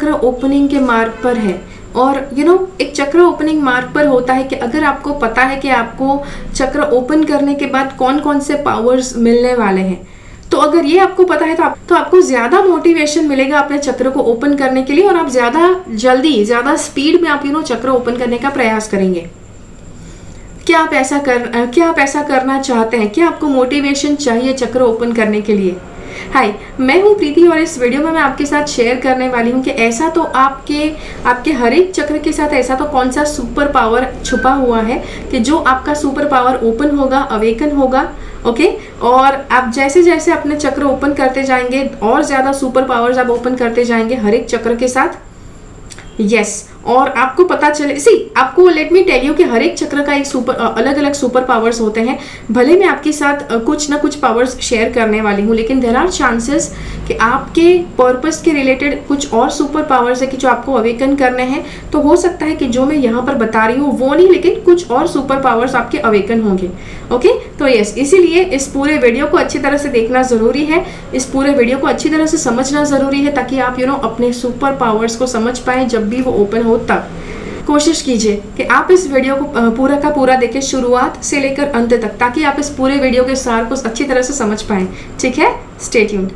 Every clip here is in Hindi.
चक्र ओपनिंग के मार्ग पर है। और एक चक्र ओपनिंग मार्ग पर होता है कि अगर आपको पता है कि आपको चक्र ओपन करने के बाद कौन कौन से पावर्स मिलने वाले हैं, तो अगर ये आपको पता है तो आपको ज़्यादा मोटिवेशन मिलेगा अपने चक्र को ओपन करने के लिए, और आप ज़्यादा जल्दी, ज़्यादा स्पीड में आप चक्र ओपन करने का प्रयास करेंगे। क्या आप ऐसा करना चाहते हैं? क्या आपको मोटिवेशन चाहिए चक्र ओपन करने के लिए? हाय, मैं हूँ प्रीति, और इस वीडियो में मैं आपके साथ शेयर करने वाली हूँ कि ऐसा तो आपके हर एक चक्र के साथ ऐसा तो कौन सा सुपर पावर छुपा हुआ है कि जो आपका सुपर पावर ओपन होगा, अवेकन होगा। ओके, और आप जैसे जैसे अपने चक्र ओपन करते जाएंगे और ज़्यादा सुपर पावर्स आप ओपन करते जाएंगे हर एक चक्र के साथ। यस, और आपको पता चले, आपको लेट मी टेल यू कि हर एक चक्र का एक अलग अलग सुपर पावर्स होते हैं। भले मैं आपके साथ कुछ ना कुछ पावर्स शेयर करने वाली हूँ, लेकिन देयर आर चांसेस कि आपके पर्पस के रिलेटेड कुछ और सुपर पावर्स है कि जो आपको अवेकन करने हैं। तो हो सकता है कि जो मैं यहाँ पर बता रही हूँ वो नहीं, लेकिन कुछ और सुपर पावर्स आपके अवेकन होंगे। ओके, तो यस, इसीलिए इस पूरे वीडियो को अच्छी तरह से देखना ज़रूरी है, इस पूरे वीडियो को अच्छी तरह से समझना ज़रूरी है, ताकि आप अपने सुपर पावर्स को समझ पाएँ जब भी वो ओपन हो। तब कोशिश कीजिए कि आप इस वीडियो को पूरा का पूरा देखें, शुरुआत से लेकर अंत तक, ताकि आप इस पूरे वीडियो के सार को अच्छी तरह से समझ पाएं। ठीक है, स्टे ट्यून्ड।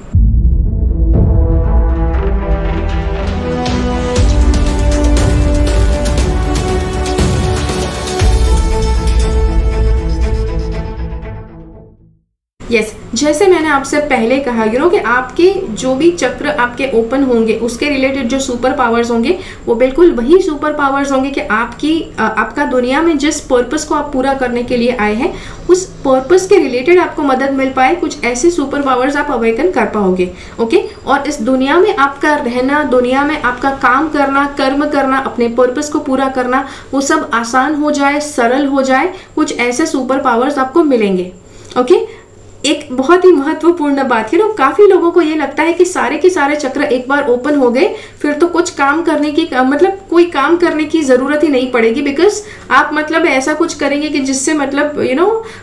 यस, जैसे मैंने आपसे पहले कहा कि आपके जो भी चक्र आपके ओपन होंगे उसके रिलेटेड जो सुपर पावर्स होंगे वो बिल्कुल वही सुपर पावर्स होंगे कि आपका दुनिया में जिस पर्पस को आप पूरा करने के लिए आए हैं उस पर्पस के रिलेटेड आपको मदद मिल पाए, कुछ ऐसे सुपर पावर्स आप अवेकन कर पाओगे। ओके, और इस दुनिया में आपका रहना, दुनिया में आपका काम करना, कर्म करना, अपने पर्पस को पूरा करना, वो सब आसान हो जाए, सरल हो जाए, कुछ ऐसे सुपर पावर्स आपको मिलेंगे। ओके, एक बहुत ही महत्वपूर्ण बात है काफी लोगों को ये लगता है कि सारे के सारे चक्र एक बार ओपन हो गए फिर तो कुछ काम करने की कोई काम करने की जरूरत ही नहीं पड़ेगी, बिकॉज आप ऐसा कुछ करेंगे कि जिससे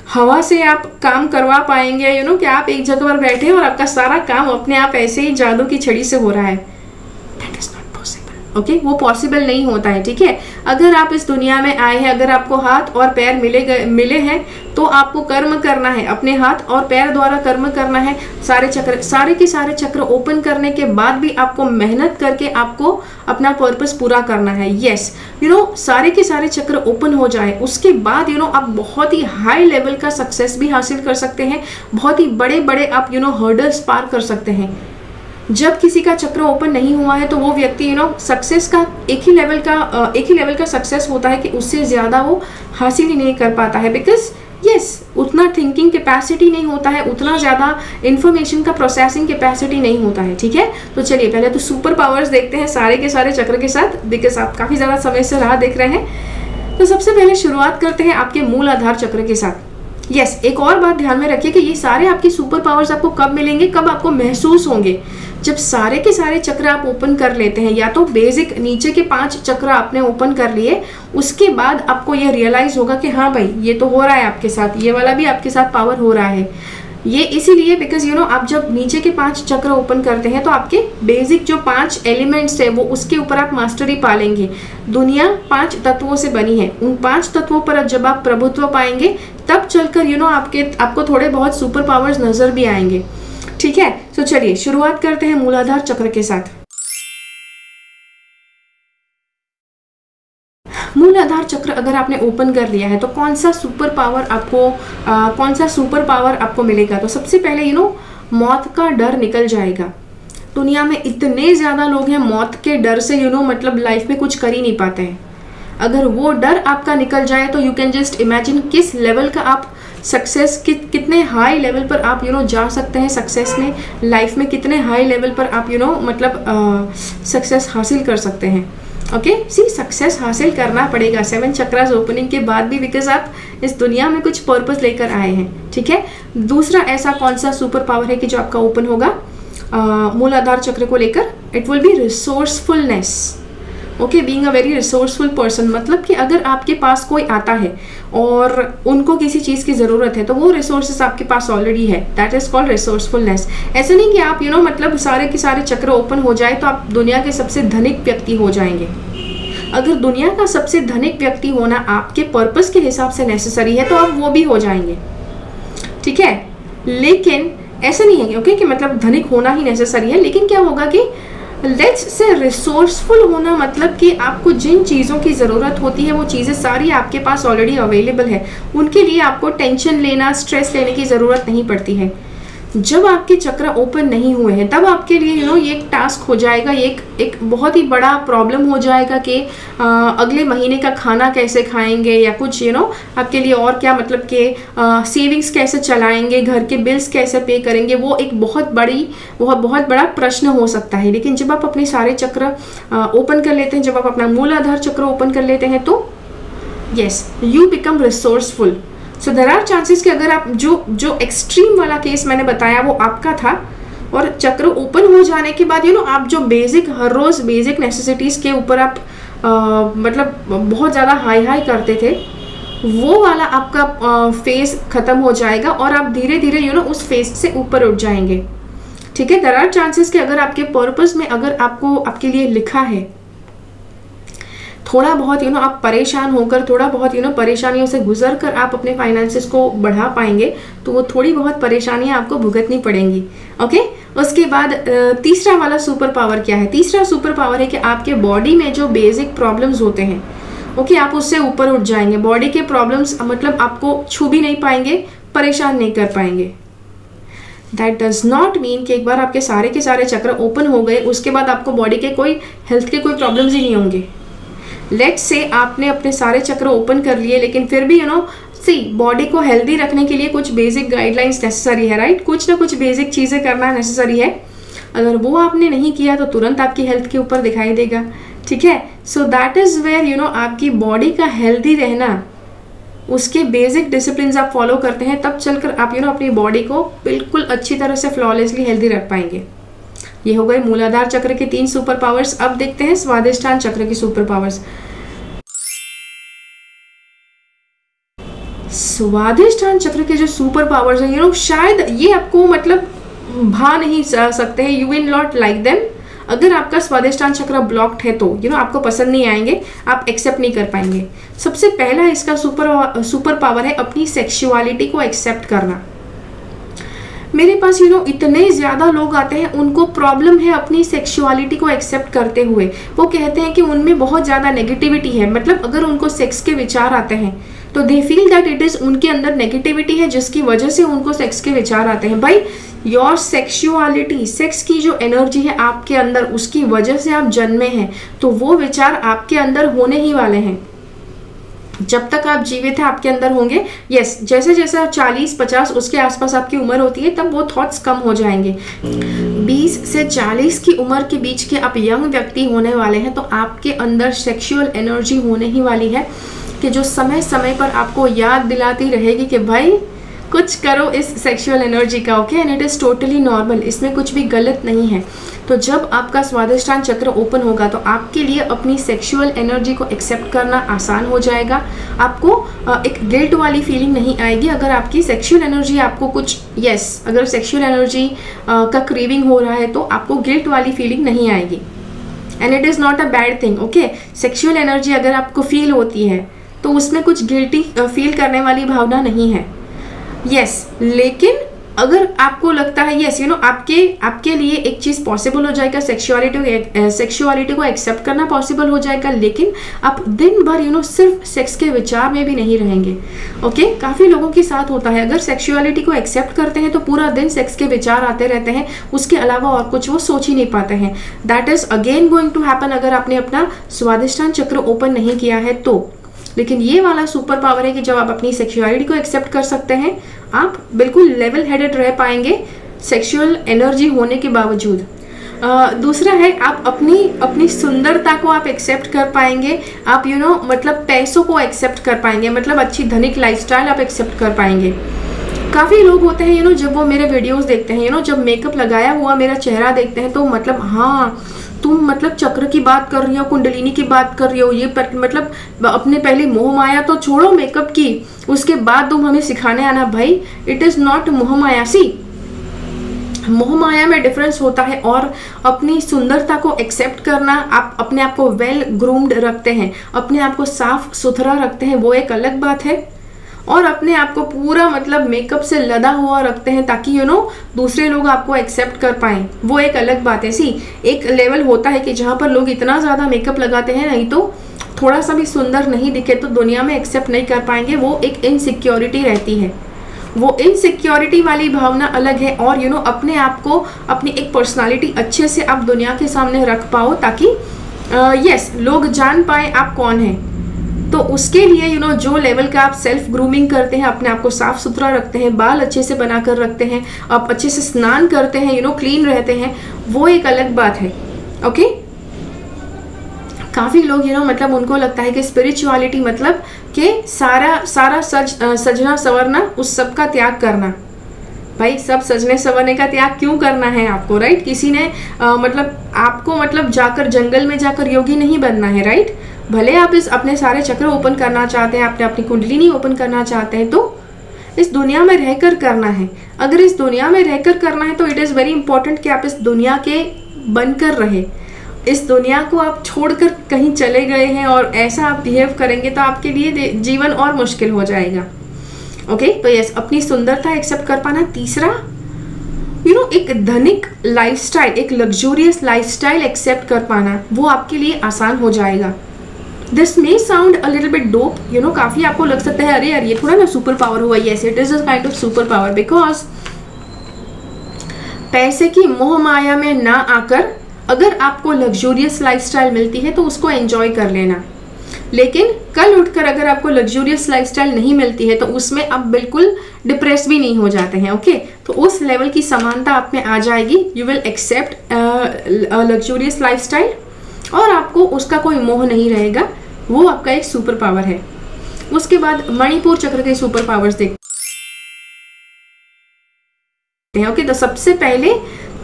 हवा से आप काम करवा पाएंगे, कि आप एक जगह पर बैठे और आपका सारा काम अपने आप ऐसे ही जादू की छड़ी से हो रहा है। That is not possible. Okay, वो पॉसिबल नहीं होता है। ठीक है, अगर आप इस दुनिया में आए हैं, अगर आपको हाथ और पैर मिले हैं तो आपको कर्म करना है, अपने हाथ और पैर द्वारा कर्म करना है। सारे के सारे चक्र ओपन करने के बाद भी आपको मेहनत करके आपको अपना पर्पस पूरा करना है। यस, सारे के सारे चक्र ओपन हो जाए उसके बाद आप बहुत ही हाई लेवल का सक्सेस भी हासिल कर सकते हैं, बहुत ही बड़े बड़े आप हर्डल्स पार कर सकते हैं। जब किसी का चक्र ओपन नहीं हुआ है तो वो व्यक्ति सक्सेस का एक ही लेवल का सक्सेस होता है कि उससे ज़्यादा वो हासिल ही नहीं कर पाता है, बिकॉज यस, उतना थिंकिंग कैपेसिटी नहीं होता है, उतना ज़्यादा इन्फॉर्मेशन का प्रोसेसिंग कैपेसिटी नहीं होता है। ठीक है, तो चलिए पहले तो सुपर पावर्स देखते हैं सारे के सारे चक्र के साथ, बिकॉज आप काफ़ी ज़्यादा समय से राह देख रहे हैं। तो सबसे पहले शुरुआत करते हैं आपके मूल आधार चक्र के साथ। यस, एक और बात ध्यान में रखिए कि ये सारे आपके सुपर पावर्स आपको कब मिलेंगे, कब आपको महसूस होंगे, जब सारे के सारे चक्र आप ओपन कर लेते हैं। या तो बेसिक नीचे के 5 चक्र आपने ओपन कर लिए, उसके बाद आपको ये रियलाइज होगा कि हाँ भाई ये तो हो रहा है आपके साथ, ये वाला भी आपके साथ पावर हो रहा है। ये इसीलिए बिकॉज आप जब नीचे के 5 चक्र ओपन करते हैं तो आपके बेसिक जो 5 एलिमेंट्स है वो उसके ऊपर आप मास्टरी पालेंगे। दुनिया 5 तत्वों से बनी है, उन 5 तत्वों पर जब आप प्रभुत्व पाएंगे तब चलकर आपको थोड़े बहुत सुपर पावर्स नजर भी आएंगे। ठीक है, तो चलिए शुरुआत करते हैं मूलाधार चक्र के साथ। मूलाधार चक्र अगर आपने ओपन कर लिया है तो कौन सा सुपर पावर आपको मिलेगा? तो सबसे पहले मौत का डर निकल जाएगा। दुनिया में इतने ज़्यादा लोग हैं मौत के डर से लाइफ में कुछ कर ही नहीं पाते हैं। अगर वो डर आपका निकल जाए तो यू कैन जस्ट इमेजिन किस लेवल का आप सक्सेस कितने हाई लेवल पर आप जा सकते हैं सक्सेस में, लाइफ में कितने हाई लेवल पर आप सक्सेस हासिल कर सकते हैं। ओके, सक्सेस हासिल करना पड़ेगा 7 चक्रास ओपनिंग के बाद भी, बिकॉज आप इस दुनिया में कुछ पर्पस लेकर आए हैं। ठीक है, दूसरा ऐसा कौन सा सुपर पावर है कि जो आपका ओपन होगा मूलाधार चक्र को लेकर? It will be resourcefulness. Okay, being a very resourceful person, मतलब कि अगर आपके पास कोई आता है और उनको किसी चीज़ की ज़रूरत है तो वो रिसोर्सेज आपके पास ऑलरेडी है, दैट इज़ कॉल्ड रिसोर्सफुलनेस। ऐसा नहीं कि आप मतलब सारे के सारे चक्र ओपन हो जाए तो आप दुनिया के सबसे धनिक व्यक्ति हो जाएंगे। अगर दुनिया का सबसे धनिक व्यक्ति होना आपके पर्पस के हिसाब से नेसेसरी है तो आप वो भी हो जाएंगे, ठीक है। लेकिन ऐसा नहीं है ओके कि मतलब धनिक होना ही नेसेसरी है, लेकिन क्या होगा कि लेट्स से रिसोर्सफुल होना मतलब कि आपको जिन चीज़ों की ज़रूरत होती है वो चीज़ें सारी आपके पास ऑलरेडी अवेलेबल है, उनके लिए आपको टेंशन लेना, स्ट्रेस लेने की ज़रूरत नहीं पड़ती है। जब आपके चक्र ओपन नहीं हुए हैं तब आपके लिए ये एक टास्क हो जाएगा, ये एक बहुत ही बड़ा प्रॉब्लम हो जाएगा कि अगले महीने का खाना कैसे खाएंगे या कुछ आपके लिए और क्या, मतलब कि सेविंग्स कैसे चलाएंगे, घर के बिल्स कैसे पे करेंगे, वो एक बहुत बड़ा प्रश्न हो सकता है। लेकिन जब आप अपने सारे चक्र ओपन कर लेते हैं, जब आप अपना मूलाधार चक्र ओपन कर लेते हैं तो yes, you become resourceful. So there are chances कि अगर आप जो एक्सट्रीम वाला केस मैंने बताया वो आपका था और चक्र ओपन हो जाने के बाद आप जो बेसिक हर रोज़ बेसिक नेसेसिटीज़ के ऊपर आप मतलब बहुत ज़्यादा हाई करते थे, वो वाला आपका फेज ख़त्म हो जाएगा और आप धीरे धीरे उस फेज से ऊपर उठ जाएंगे, ठीक है। देयर आर चांसेस कि अगर आपके पर्पस में अगर आपके लिए लिखा है थोड़ा बहुत आप परेशान होकर, थोड़ा बहुत परेशानियों से गुजर कर आप अपने फाइनेंसेस को बढ़ा पाएंगे, तो वो थोड़ी बहुत परेशानियां आपको भुगतनी पड़ेंगी, ओके। उसके बाद तीसरा वाला सुपर पावर क्या है? तीसरा सुपर पावर है कि आपके बॉडी में जो बेसिक प्रॉब्लम्स होते हैं, ओके, आप उससे ऊपर उठ जाएंगे। बॉडी के प्रॉब्लम्स मतलब आपको छू भी नहीं पाएंगे, परेशान नहीं कर पाएंगे। दैट डज नॉट मीन कि एक बार आपके सारे के सारे चक्र ओपन हो गए उसके बाद आपको बॉडी के कोई हेल्थ के कोई प्रॉब्लम्स ही नहीं होंगे। लेट्स से आपने अपने सारे चक्र ओपन कर लिए, लेकिन फिर भी बॉडी को हेल्दी रखने के लिए कुछ बेसिक गाइडलाइंस नेसेसरी है, राइट। कुछ ना कुछ बेसिक चीज़ें करना नेसेसरी है। अगर वो आपने नहीं किया तो तुरंत आपकी हेल्थ के ऊपर दिखाई देगा, ठीक है। सो दैट इज़ वेयर आपकी बॉडी का हेल्दी रहना, उसके बेसिक डिसिप्लिन आप फॉलो करते हैं, तब चलकर आप अपनी बॉडी को बिल्कुल अच्छी तरह से फ्लॉलेसली हेल्दी रख पाएंगे। ये हो गए मूलाधार चक्र के 3 सुपर पावर्स। अब देखते हैं स्वादिष्ठान चक्र की सुपर पावर्स। स्वादिष्ठान चक्र के जो सुपर पावर्स हैं शायद ये आपको मतलब भा नहीं सकते हैं, you will not like them. अगर आपका स्वादिष्ठान चक्र ब्लॉक्ड है तो आपको पसंद नहीं आएंगे, आप एक्सेप्ट नहीं कर पाएंगे। सबसे पहला इसका सुपर पावर है अपनी सेक्सुअलिटी को एक्सेप्ट करना। मेरे पास इतने ज़्यादा लोग आते हैं, उनको प्रॉब्लम है अपनी सेक्सुअलिटी को एक्सेप्ट करते हुए। वो कहते हैं कि उनमें बहुत ज़्यादा नेगेटिविटी है, मतलब अगर उनको सेक्स के विचार आते हैं तो they feel that it is उनके अंदर नेगेटिविटी है जिसकी वजह से उनको सेक्स के विचार आते हैं। भाई योर सेक्सुअलिटी, सेक्स की जो एनर्जी है आपके अंदर, उसकी वजह से आप जन्मे हैं, तो वो विचार आपके अंदर होने ही वाले हैं। जब तक आप जीवित हैं आपके अंदर होंगे। यस, जैसे जैसे 40-50 उसके आसपास आपकी उम्र होती है तब वो थॉट्स कम हो जाएंगे। 20 से 40 की उम्र के बीच के आप यंग व्यक्ति होने वाले हैं तो आपके अंदर सेक्सुअल एनर्जी होने ही वाली है कि जो समय समय पर आपको याद दिलाती रहेगी कि भाई कुछ करो इस सेक्सुअल एनर्जी का, okay. And it is totally normal, इसमें कुछ भी गलत नहीं है। तो जब आपका स्वादिष्ठान चक्र ओपन होगा तो आपके लिए अपनी सेक्सुअल एनर्जी को एक्सेप्ट करना आसान हो जाएगा। आपको एक गिल्ट वाली फीलिंग नहीं आएगी अगर आपकी सेक्सुअल एनर्जी आपको कुछ अगर सेक्सुअल एनर्जी का क्रेविंग हो रहा है तो आपको गिल्ट वाली फीलिंग नहीं आएगी। And it is not a bad thing, okay. Sexual energy अगर आपको फील होती है तो उसमें कुछ गिल्टी फील करने वाली भावना नहीं है। लेकिन अगर आपको लगता है आपके लिए एक चीज़ पॉसिबल हो जाएगा, सेक्सुअलिटी को एक्सेप्ट करना पॉसिबल हो जाएगा, लेकिन आप दिन भर सिर्फ सेक्स के विचार में भी नहीं रहेंगे, ओके। काफ़ी लोगों के साथ होता है, अगर सेक्सुअलिटी को एक्सेप्ट करते हैं तो पूरा दिन सेक्स के विचार आते रहते हैं, उसके अलावा और कुछ वो सोच ही नहीं पाते हैं। That is again going to happen अगर आपने अपना स्वादिष्ठान चक्र ओपन नहीं किया है तो। लेकिन ये वाला सुपर पावर है कि जब आप अपनी सेक्सुअलिटी को एक्सेप्ट कर सकते हैं, आप बिल्कुल लेवल हेडेड रह पाएंगे सेक्सुअल एनर्जी होने के बावजूद। दूसरा है आप अपनी सुंदरता को आप एक्सेप्ट कर पाएंगे। आप मतलब पैसों को एक्सेप्ट कर पाएंगे, मतलब अच्छी धनिक लाइफस्टाइल आप एक्सेप्ट कर पाएंगे। काफ़ी लोग होते हैं जब वो मेरे वीडियोस देखते हैं, जब मेकअप लगाया हुआ मेरा चेहरा देखते हैं तो मतलब हाँ तुम मतलब चक्र की बात कर रही हो, कुंडलिनी की बात कर रही हो, ये मतलब अपने पहले मोह माया तो छोड़ो मेकअप की, उसके बाद तुम हमें सिखाने आना। भाई इट इज नॉट मोह माया। सी मोह माया में डिफरेंस होता है और अपनी सुंदरता को एक्सेप्ट करना, आप अपने आप को वेल ग्रूम्ड रखते हैं, अपने आप को साफ सुथरा रखते हैं, वो एक अलग बात है। और अपने आप को पूरा मतलब मेकअप से लदा हुआ रखते हैं ताकि दूसरे लोग आपको एक्सेप्ट कर पाएं, वो एक अलग बात है। सी एक लेवल होता है कि जहाँ पर लोग इतना ज़्यादा मेकअप लगाते हैं, नहीं तो थोड़ा सा भी सुंदर नहीं दिखे तो दुनिया में एक्सेप्ट नहीं कर पाएंगे, वो एक इनसिक्योरिटी रहती है। वो इनसिक्योरिटी वाली भावना अलग है। और अपने आप को, अपनी एक पर्सनालिटी अच्छे से आप दुनिया के सामने रख पाओ ताकि यस लोग जान पाए आप कौन हैं। तो उसके लिए जो लेवल का आप सेल्फ ग्रूमिंग करते हैं, अपने आप को साफ सुथरा रखते हैं, बाल अच्छे से बनाकर रखते हैं, आप अच्छे से स्नान करते हैं, क्लीन रहते हैं, वो एक अलग बात है। ओके काफ़ी लोग मतलब उनको लगता है कि स्पिरिचुअलिटी मतलब कि सारा सजना संवरना, उस सब का त्याग करना। भाई सब सजने संवरने का त्याग क्यों करना है आपको, राइट? किसी ने मतलब आपको मतलब जाकर जंगल में जाकर योगी नहीं बनना है, राइट? भले आप अपने सारे चक्र ओपन करना चाहते हैं, अपनी कुंडलिनी ओपन करना चाहते हैं, तो इस दुनिया में रहकर करना है। अगर इस दुनिया में रहकर करना है तो इट इज़ वेरी इंपॉर्टेंट कि आप इस दुनिया के बनकर रहे। इस दुनिया को आप छोड़कर कहीं चले गए हैं और ऐसा आप बिहेव करेंगे तो आपके लिए जीवन और मुश्किल हो जाएगा। ओके तो यस अपनी सुंदरता एक्सेप्ट कर पाना। तीसरा एक धनिक लाइफस्टाइल, एक लग्जूरियस लाइफस्टाइल एक्सेप्ट कर पाना, वो आपके लिए आसान हो जाएगा। This may sound a little bit dope, काफ़ी आपको लग सकता है अरे यार ये थोड़ा ना सुपर पावर हुआ। Yes it is a kind of super power, because पैसे की मोह माया में ना आकर अगर आपको लग्जूरियस लाइफस्टाइल मिलती है तो उसको एंजॉय कर लेना। लेकिन कल उठकर अगर आपको लग्जूरियस लाइफस्टाइल नहीं मिलती है तो उसमें आप बिल्कुल डिप्रेस भी नहीं हो जाते हैं। ओके तो उस लेवल की समानता आप में आ जाएगी। You will accept luxurious lifestyle और आपको उसका कोई मोह नहीं रहेगा, वो आपका एक सुपर पावर है। उसके बाद मणिपुर चक्र के सुपर पावर्स देखते हैं। ओके तो सबसे पहले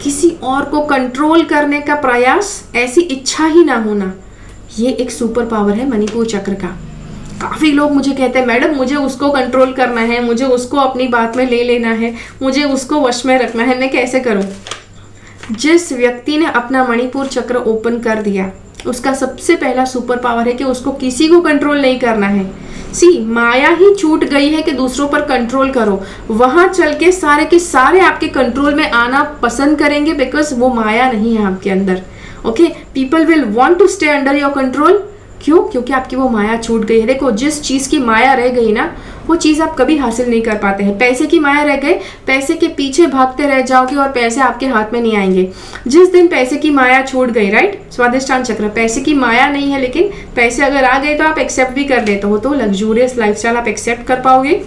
किसी और को कंट्रोल करने का प्रयास, ऐसी इच्छा ही ना होना, ये एक सुपर पावर है मणिपुर चक्र का। काफ़ी लोग मुझे कहते हैं मैडम मुझे उसको कंट्रोल करना है, मुझे उसको अपनी बात में ले लेना है, मुझे उसको वश में रखना है, मैं कैसे करूं? जिस व्यक्ति ने अपना मणिपुर चक्र ओपन कर दिया उसका सबसे पहला सुपर पावर है कि उसको किसी को कंट्रोल नहीं करना है। सी माया ही छूट गई है कि दूसरों पर कंट्रोल करो। वहां चल के सारे आपके कंट्रोल में आना पसंद करेंगे बिकॉज वो माया नहीं है आपके अंदर। Okay people will want to stay under your control. क्यों? क्योंकि आपकी वो माया छूट गई है। देखो जिस चीज़ की माया रह गई ना वो चीज़ आप कभी हासिल नहीं कर पाते हैं। पैसे की माया रह गए, पैसे के पीछे भागते रह जाओगे और पैसे आपके हाथ में नहीं आएंगे। जिस दिन पैसे की माया छूट गई, राइट, स्वादिष्टान चक्र, पैसे की माया नहीं है लेकिन पैसे अगर आ गए तो आप एक्सेप्ट भी कर लेते हो, तो लग्जूरियस लाइफस्टाइल आप एक्सेप्ट कर पाओगे,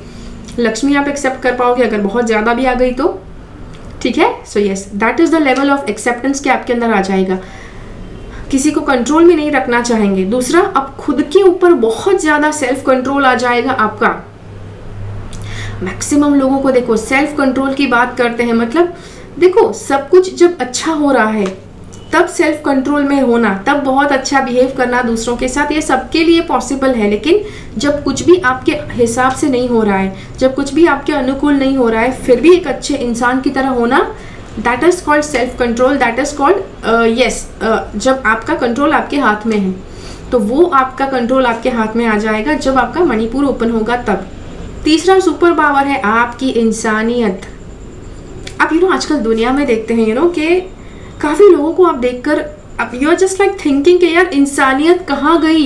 लक्ष्मी आप एक्सेप्ट कर पाओगे अगर बहुत ज़्यादा भी आ गई तो। ठीक है, so yes that is the level of acceptance के आपके अंदर आ जाएगा। किसी को कंट्रोल में नहीं रखना चाहेंगे। दूसरा, अब खुद के ऊपर बहुत ज़्यादा सेल्फ कंट्रोल आ जाएगा आपका। मैक्सिमम लोगों को देखो सेल्फ कंट्रोल की बात करते हैं, मतलब देखो सब कुछ जब अच्छा हो रहा है तब सेल्फ कंट्रोल में होना, तब बहुत अच्छा बिहेव करना दूसरों के साथ, ये सबके लिए पॉसिबल है। लेकिन जब कुछ भी आपके हिसाब से नहीं हो रहा है, जब कुछ भी आपके अनुकूल नहीं हो रहा है, फिर भी एक अच्छे इंसान की तरह होना, that is called self control. That is called yes, जब आपका कंट्रोल आपके हाथ में है तो वो आपका कंट्रोल आपके हाथ में आ जाएगा जब आपका मणिपुर ओपन होगा तब। तीसरा सुपर पावर है आपकी इंसानियत। आप आजकल दुनिया में देखते हैं कि काफ़ी लोगों को आप देखकर अब you are just like thinking कि यार इंसानियत कहाँ गई,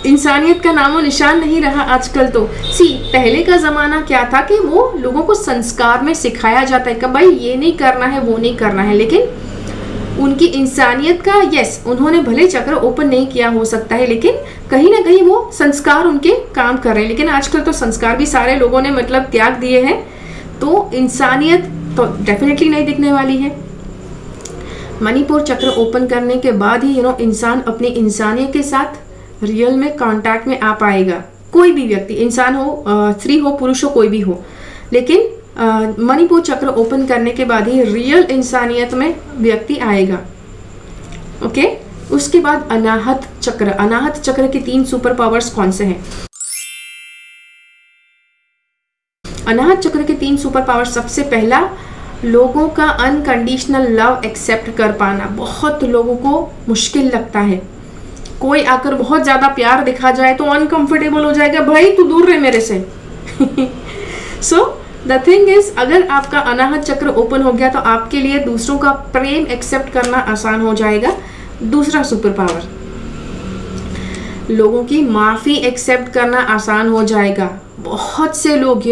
इंसानियत का नामो निशान नहीं रहा आजकल। तो पहले का ज़माना क्या था कि वो लोगों को संस्कार में सिखाया जाता है कि भाई ये नहीं करना है वो नहीं करना है, लेकिन उनकी इंसानियत का यस, उन्होंने भले चक्र ओपन नहीं किया हो सकता है लेकिन कहीं ना कहीं वो संस्कार उनके काम कर रहे हैं। लेकिन आजकल तो संस्कार भी सारे लोगों ने मतलब त्याग दिए हैं, तो इंसानियत तो डेफिनेटली नहीं दिखने वाली है। मणिपुर चक्र ओपन करने के बाद ही इंसान अपनी इंसानियत के साथ रियल में कांटेक्ट में आ पाएगा। कोई भी व्यक्ति, इंसान हो, स्त्री हो, पुरुष हो, कोई भी हो, लेकिन मणिपुर चक्र ओपन करने के बाद ही रियल इंसानियत में व्यक्ति आएगा। ओके। उसके बाद अनाहत चक्र। अनाहत चक्र के 3 सुपर पावर्स कौन से हैं? अनाहत चक्र के 3 सुपर पावर्स, सबसे पहला, लोगों का अनकंडीशनल लव एक्सेप्ट कर पाना। बहुत लोगों को मुश्किल लगता है, कोई आकर बहुत ज्यादा प्यार दिखा जाए तो अनकंफर्टेबल हो जाएगा, भाई तू दूर रहे मेरे से। सो द थिंग इज, अगर आपका अनाहत चक्र ओपन हो गया तो आपके लिए दूसरों का प्रेम एक्सेप्ट करना आसान हो जाएगा। दूसरा सुपर पावर, लोगों की माफी एक्सेप्ट करना आसान हो जाएगा। बहुत से लोग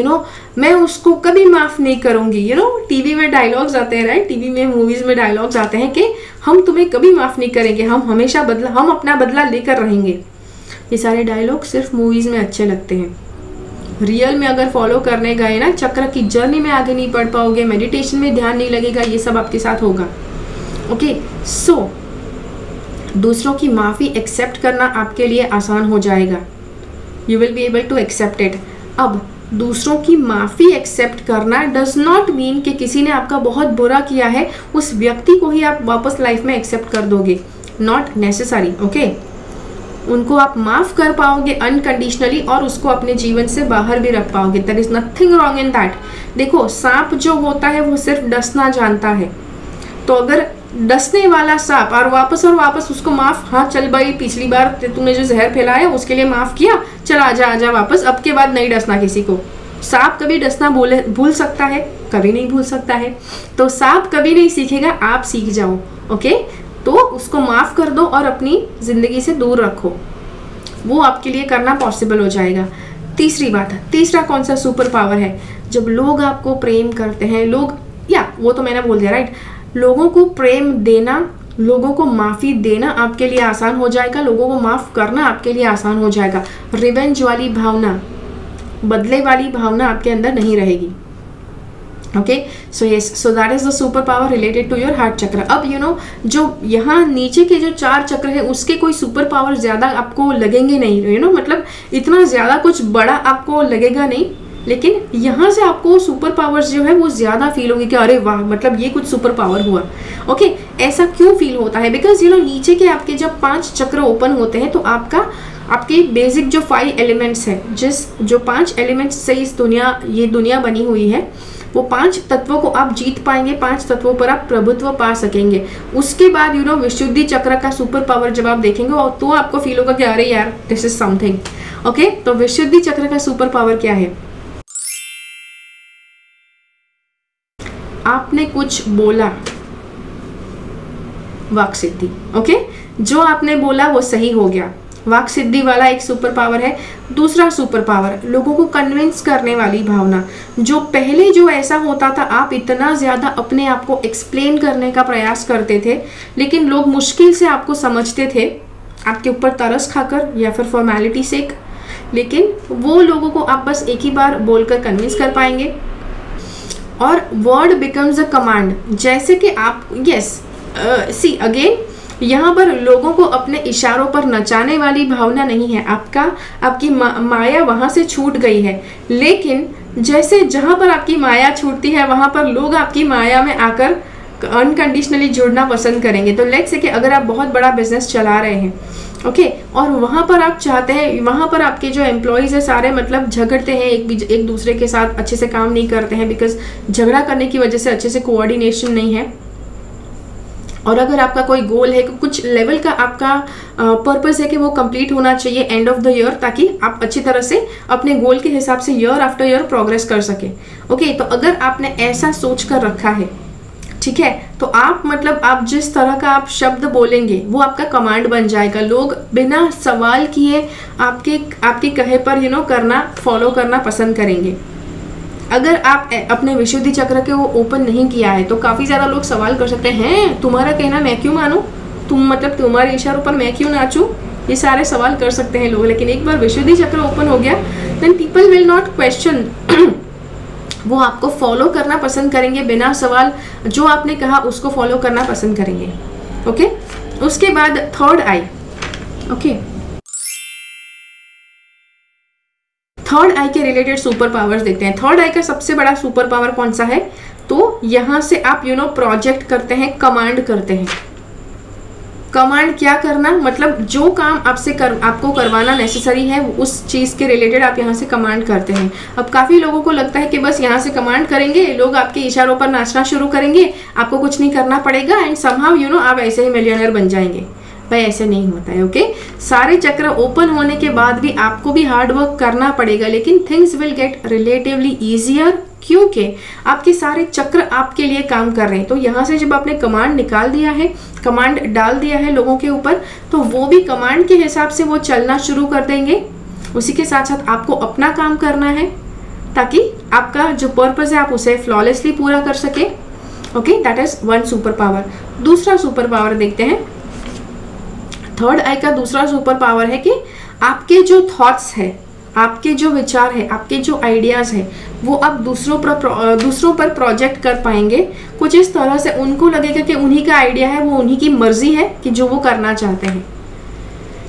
मैं उसको कभी माफ नहीं करूंगी, टीवी में डायलॉग्स आते हैं, राइट, टीवी में मूवीज में डायलॉग्स आते हैं कि हम तुम्हें कभी माफ नहीं करेंगे, हम हमेशा हम अपना बदला लेकर रहेंगे। ये सारे डायलॉग सिर्फ मूवीज में अच्छे लगते हैं, रियल में अगर फॉलो करने गए ना, चक्र की जर्नी में आगे नहीं बढ़ पाओगे, मेडिटेशन में ध्यान नहीं लगेगा, ये सब आपके साथ होगा। ओके, सो दूसरों की माफी एक्सेप्ट करना आपके लिए आसान हो जाएगा। You will be able to accept it. अब दूसरों की माफी एक्सेप्ट करना डज नॉट मीन कि किसी ने आपका बहुत बुरा किया है उस व्यक्ति को ही आप वापस लाइफ में एक्सेप्ट कर दोगे, नॉट नेसेसरी। ओके, उनको आप माफ कर पाओगे अनकंडीशनली और उसको अपने जीवन से बाहर भी रख पाओगे। There is nothing wrong in that. देखो, सांप जो होता है वो सिर्फ डसना जानता है, तो अगर डसने वाला सांप और वापस उसको माफ, हाँ चल भाई पिछली बार तूने जो जहर फैलाया उसके लिए माफ किया, चल आजा वापस, अब के बाद नहीं डसना किसी को। सांप कभी डसना भूल सकता है? कभी नहीं भूल सकता है। तो सांप कभी नहीं सीखेगा, आप सीख जाओ। ओके, तो उसको माफ कर दो और अपनी जिंदगी से दूर रखो, वो आपके लिए करना पॉसिबल हो जाएगा। तीसरी बात, तीसरा कौन सा सुपर पावर है? जब लोग आपको प्रेम करते हैं, लोग, या वो तो मैंने बोल दिया, राइट, लोगों को प्रेम देना, लोगों को माफ़ी देना आपके लिए आसान हो जाएगा, लोगों को माफ़ करना आपके लिए आसान हो जाएगा। रिवेंज वाली भावना, बदले वाली भावना आपके अंदर नहीं रहेगी। Okay, so yes, so that is the super power related to your heart chakra. अब जो यहाँ नीचे के जो 4 चक्र है उसके कोई सुपर पावर ज़्यादा आपको लगेंगे नहीं, मतलब इतना ज़्यादा कुछ बड़ा आपको लगेगा नहीं, लेकिन यहाँ से आपको सुपर पावर्स जो है वो ज़्यादा फील होगी कि अरे वाह, मतलब ये कुछ सुपर पावर हुआ। ओके, ऐसा क्यों फील होता है? बिकॉज नीचे के आपके जब 5 चक्र ओपन होते हैं तो आपके बेसिक जो 5 एलिमेंट्स है, जो 5 एलिमेंट्स से ये दुनिया बनी हुई है, वो 5 तत्वों को आप जीत पाएंगे, 5 तत्वों पर आप प्रभुत्व पा सकेंगे। उसके बाद विशुद्धि चक्र का सुपर पावर जब आप देखेंगे और तो आपको फील होगा कि अरे यार दिस इज समथिंग। ओके, तो विशुद्धि चक्र का सुपर पावर क्या है? आपने कुछ बोला, वाक सिद्धि। ओके, जो आपने बोला वो सही हो गया, वाक सिद्धि वाला एक सुपर पावर है। दूसरा सुपर पावर, लोगों को कन्विंस करने वाली भावना। जो पहले जो ऐसा होता था, आप इतना ज़्यादा अपने आप को एक्सप्लेन करने का प्रयास करते थे, लेकिन लोग मुश्किल से आपको समझते थे, आपके ऊपर तरस खाकर या फिर फॉर्मेलिटी से, लेकिन वो लोगों को आप बस एक ही बार बोलकर कन्विंस कर पाएंगे। और वर्ड बिकम्स अ कमांड, जैसे कि आप सी अगेन, यहाँ पर लोगों को अपने इशारों पर नचाने वाली भावना नहीं है, आपकी माया वहाँ से छूट गई है। लेकिन जैसे जहाँ पर आपकी माया छूटती है वहाँ पर लोग आपकी माया में आकर अनकंडीशनली जुड़ना पसंद करेंगे। तो लेट्स से कि अगर आप बहुत बड़ा बिजनेस चला रहे हैं, ओके, और वहाँ पर आप चाहते हैं, वहाँ पर आपके जो एम्प्लॉयज़ है सारे मतलब झगड़ते हैं, एक दूसरे के साथ अच्छे से काम नहीं करते हैं, बिकॉज झगड़ा करने की वजह से अच्छे से कोऑर्डिनेशन नहीं है। और अगर आपका कोई गोल है, कुछ लेवल का आपका पर्पस है कि वो कंप्लीट होना चाहिए एंड ऑफ द ईयर, ताकि आप अच्छी तरह से अपने गोल के हिसाब से ईयर आफ्टर ईयर प्रोग्रेस कर सके। ओके, तो अगर आपने ऐसा सोच कर रखा है, ठीक है, तो आप जिस तरह का आप शब्द बोलेंगे वो आपका कमांड बन जाएगा। लोग बिना सवाल किए आपके कहे पर करना, फॉलो करना पसंद करेंगे। अगर आप अपने विशुद्धि चक्र के वो ओपन नहीं किया है तो काफ़ी ज़्यादा लोग सवाल कर सकते हैं, तुम्हारा कहना मैं क्यों मानूं, तुम्हारे इशारों पर मैं क्यों नाचूं, ये सारे सवाल कर सकते हैं लोग। लेकिन एक बार विशुद्धि चक्र ओपन हो गया, then people will not question, वो आपको फॉलो करना पसंद करेंगे बिना सवाल, जो आपने कहा उसको फॉलो करना पसंद करेंगे। ओके, उसके बाद थर्ड आई। ओके, थर्ड आई के रिलेटेड सुपर पावर्स देखते हैं। थर्ड आई का सबसे बड़ा सुपर पावर कौन सा है? तो यहां से आप प्रोजेक्ट करते हैं, कमांड करते हैं। कमांड क्या करना, मतलब जो काम आपको करवाना नेसेसरी है उस चीज़ के रिलेटेड आप यहाँ से कमांड करते हैं। अब काफ़ी लोगों को लगता है कि बस यहाँ से कमांड करेंगे, लोग आपके इशारों पर नाचना शुरू करेंगे, आपको कुछ नहीं करना पड़ेगा एंड समहाउ आप ऐसे ही मिलियनर बन जाएंगे। भाई ऐसे नहीं होता है। ओके, सारे चक्र ओपन होने के बाद भी आपको भी हार्ड वर्क करना पड़ेगा, लेकिन things will get relatively easier, क्योंकि आपके सारे चक्र आपके लिए काम कर रहे हैं। तो यहाँ से जब आपने कमांड निकाल दिया है, कमांड डाल दिया है लोगों के ऊपर, तो वो भी कमांड के हिसाब से वो चलना शुरू कर देंगे। उसी के साथ साथ आपको अपना काम करना है ताकि आपका जो पर्पस है आप उसे फ्लॉलेसली पूरा कर सके। Okay, that is one super power. दूसरा सुपर पावर देखते हैं। थर्ड आई का दूसरा सुपर पावर है कि आपके जो थॉट्स है, आपके जो विचार है, आपके जो आइडियाज है, वो आप दूसरों पर प्रोजेक्ट कर पाएंगे। कुछ इस तरह से उनको लगेगा कि उन्हीं का आइडिया है, वो उन्हीं की मर्जी है कि जो वो करना चाहते हैं।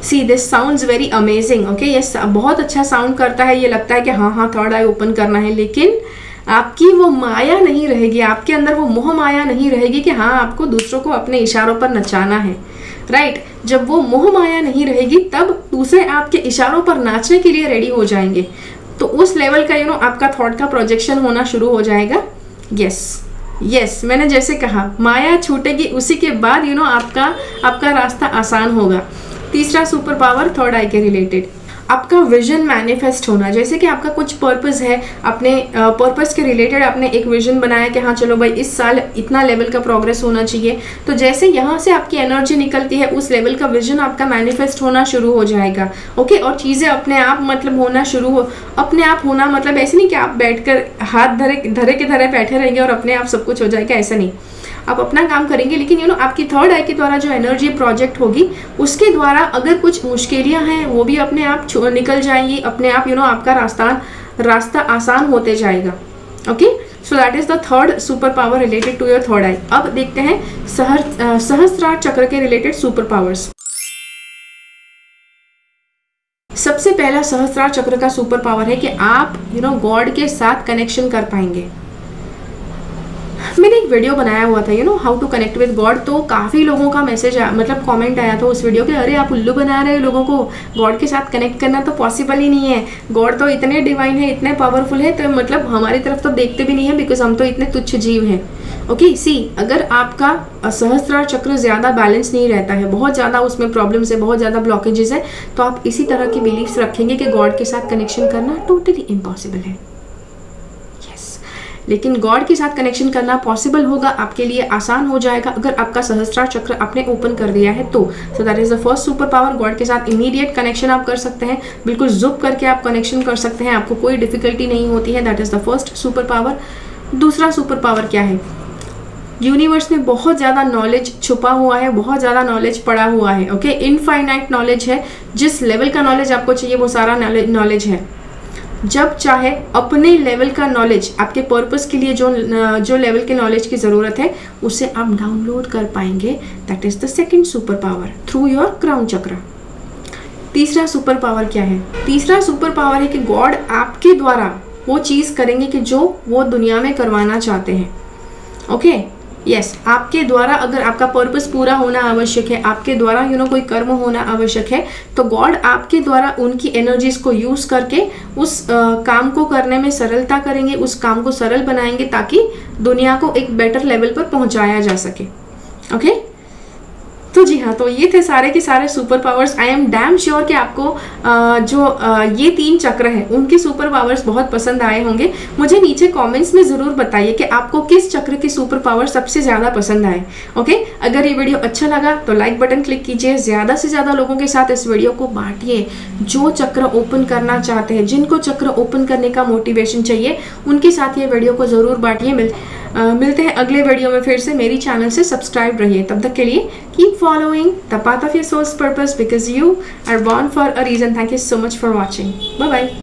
See this sounds very amazing. Okay, ये बहुत अच्छा साउंड करता है। ये लगता है कि हाँ थर्ड आई ओपन करना है, लेकिन आपकी वो माया नहीं रहेगी, आपके अंदर वो मोह माया नहीं रहेगी कि हाँ आपको दूसरों को अपने इशारों पर नचाना है। राइट, जब वो मोह माया नहीं रहेगी तब दूसरे आपके इशारों पर नाचने के लिए रेडी हो जाएंगे। तो उस लेवल का आपका थॉट का प्रोजेक्शन होना शुरू हो जाएगा। यस, मैंने जैसे कहा माया छूटेगी, उसी के बाद आपका रास्ता आसान होगा। तीसरा सुपर पावर थर्ड आई के रिलेटेड, आपका विजन मैनिफेस्ट होना। जैसे कि आपका कुछ पर्पस है, अपने पर्पस के रिलेटेड आपने एक विजन बनाया कि हाँ चलो भाई इस साल इतना लेवल का प्रोग्रेस होना चाहिए। तो जैसे यहाँ से आपकी एनर्जी निकलती है, उस लेवल का विजन आपका मैनिफेस्ट होना शुरू हो जाएगा। ओके, और चीज़ें अपने आप मतलब होना शुरू हो, अपने आप होना मतलब ऐसे नहीं कि आप बैठकर हाथ धरे के धरे बैठे रहेंगे और अपने आप सब कुछ हो जाएगा, ऐसा नहीं। आप अपना काम करेंगे, लेकिन आपकी थर्ड आई के द्वारा जो एनर्जी प्रोजेक्ट होगी उसके द्वारा अगर कुछ मुश्किलें हैं वो भी अपने आप निकल जाएंगी, अपने आप आपका रास्ता आसान होते जाएगा। Okay, so that is the third super power related to your third eye. अब देखते हैं सहस्त्रार चक्र के रिलेटेड सुपर पावर्स। सबसे पहला सहस्त्रार चक्र का सुपर पावर है कि आप गॉड के साथ कनेक्शन कर पाएंगे। मैंने एक वीडियो बनाया हुआ था how to connect with God, तो काफ़ी लोगों का मैसेज मतलब कमेंट आया था उस वीडियो के, अरे आप उल्लू बना रहे हो लोगों को, गॉड के साथ कनेक्ट करना तो पॉसिबल ही नहीं है, गॉड तो इतने डिवाइन है, इतने पावरफुल है, तो मतलब हमारी तरफ तो देखते भी नहीं है बिकॉज हम तो इतने तुच्छ जीव हैं। ओके, सी अगर आपका सहस्त्रार चक्र ज़्यादा बैलेंस नहीं रहता है, बहुत ज़्यादा उसमें प्रॉब्लम्स है, बहुत ज़्यादा ब्लॉकेजेस है, तो आप इसी तरह की बिलीफ्स रखेंगे कि गॉड के साथ कनेक्शन करना टोटली इम्पॉसिबल है। लेकिन गॉड के साथ कनेक्शन करना पॉसिबल होगा, आपके लिए आसान हो जाएगा अगर आपका सहस्त्रार चक्र आपने ओपन कर दिया है तो। सो that is the first super power. God के साथ इमीडिएट कनेक्शन आप कर सकते हैं, बिल्कुल जुप करके आप कनेक्शन कर सकते हैं, आपको कोई डिफिकल्टी नहीं होती है। That is the first super power. दूसरा सुपर पावर क्या है? यूनिवर्स में बहुत ज़्यादा नॉलेज छुपा हुआ है, बहुत ज़्यादा नॉलेज पड़ा हुआ है। ओके, इनफाइनाइट नॉलेज है, जिस लेवल का नॉलेज आपको चाहिए वो सारा नॉलेज है। जब चाहे अपने लेवल का नॉलेज, आपके पर्पस के लिए जो लेवल के नॉलेज की ज़रूरत है उसे आप डाउनलोड कर पाएंगे। That is the second super power through your crown चक्र। तीसरा सुपर पावर क्या है? तीसरा सुपर पावर है कि गॉड आपके द्वारा वो चीज़ करेंगे कि जो वो दुनिया में करवाना चाहते हैं। ओके, यस, आपके द्वारा अगर आपका पर्पस पूरा होना आवश्यक है, आपके द्वारा कोई कर्म होना आवश्यक है, तो गॉड आपके द्वारा उनकी एनर्जीज को यूज करके उस काम को करने में सरलता करेंगे, उस काम को सरल बनाएंगे ताकि दुनिया को एक बेटर लेवल पर पहुंचाया जा सके। ओके, तो जी हाँ, तो ये थे सारे के सारे super powers. I am damn sure कि आपको ये 3 चक्र हैं उनके सुपर पावर्स बहुत पसंद आए होंगे। मुझे नीचे कमेंट्स में ज़रूर बताइए कि आपको किस चक्र के सुपर पावर सबसे ज़्यादा पसंद आए। ओके, अगर ये वीडियो अच्छा लगा तो लाइक बटन क्लिक कीजिए, ज़्यादा से ज़्यादा लोगों के साथ इस वीडियो को बांटिए। जो चक्र ओपन करना चाहते हैं, जिनको चक्र ओपन करने का मोटिवेशन चाहिए, उनके साथ ये वीडियो को ज़रूर बांटिए। मिलते हैं अगले वीडियो में फिर से। मेरी चैनल से सब्सक्राइब रहिए। तब तक के लिए keep following the path of your soul's purpose because you are born for a reason. Thank you so much for watching. Bye bye.